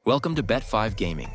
Welcome to Bet5 Gaming.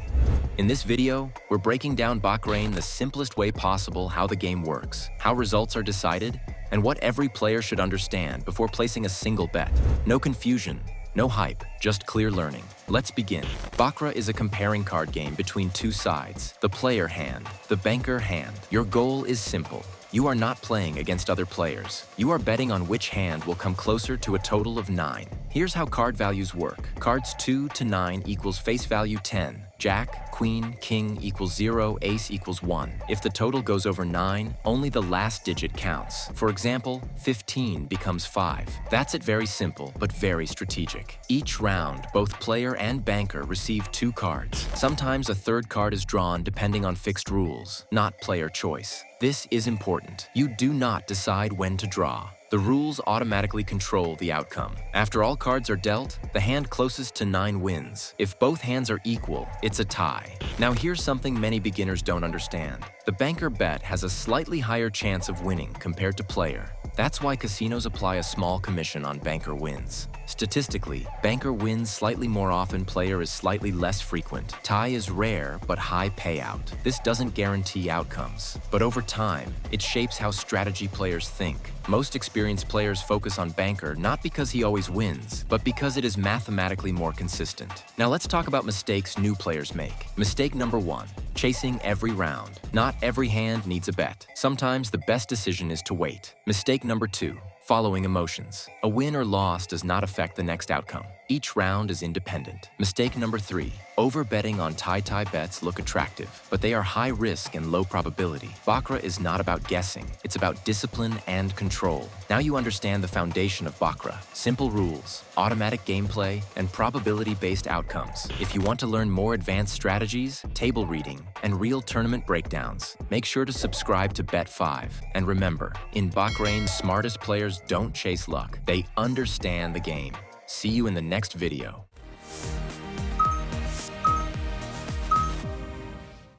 In this video, we're breaking down Baccarat the simplest way possible, how the game works, how results are decided, and what every player should understand before placing a single bet. No confusion, no hype, just clear learning. Let's begin. Baccarat is a comparing card game between two sides, the player hand, the banker hand. Your goal is simple. You are not playing against other players. You are betting on which hand will come closer to a total of 9. Here's how card values work. Cards 2 to 9 equals face value 10. Jack, Queen, King equals 0, Ace equals 1. If the total goes over 9, only the last digit counts. For example, 15 becomes 5. That's it, very simple, but very strategic. Each round, both player and banker receive 2 cards. Sometimes a third card is drawn depending on fixed rules, not player choice. This is important. You do not decide when to draw. The rules automatically control the outcome. After all cards are dealt, the hand closest to 9 wins. If both hands are equal, it's a tie. Now here's something many beginners don't understand. The banker bet has a slightly higher chance of winning compared to player. That's why casinos apply a small commission on banker wins. Statistically, banker wins slightly more often, player is slightly less frequent. Tie is rare, but high payout. This doesn't guarantee outcomes, but over time, it shapes how strategy players think. Most experienced players focus on banker not because he always wins, but because it is mathematically more consistent. Now let's talk about mistakes new players make. Mistake number 1. Chasing every round. Not every hand needs a bet. Sometimes the best decision is to wait. Mistake number 2. Following emotions. A win or loss does not affect the next outcome. Each round is independent. Mistake number 3. Overbetting on tie-tie bets look attractive, but they are high risk and low probability. Baccarat is not about guessing, it's about discipline and control. Now you understand the foundation of Baccarat. Simple rules, automatic gameplay, and probability-based outcomes. If you want to learn more advanced strategies, table reading, and real tournament breakdowns, make sure to subscribe to Bet5. And remember, in Baccarat, smartest players don't chase luck, they understand the game. See you in the next video.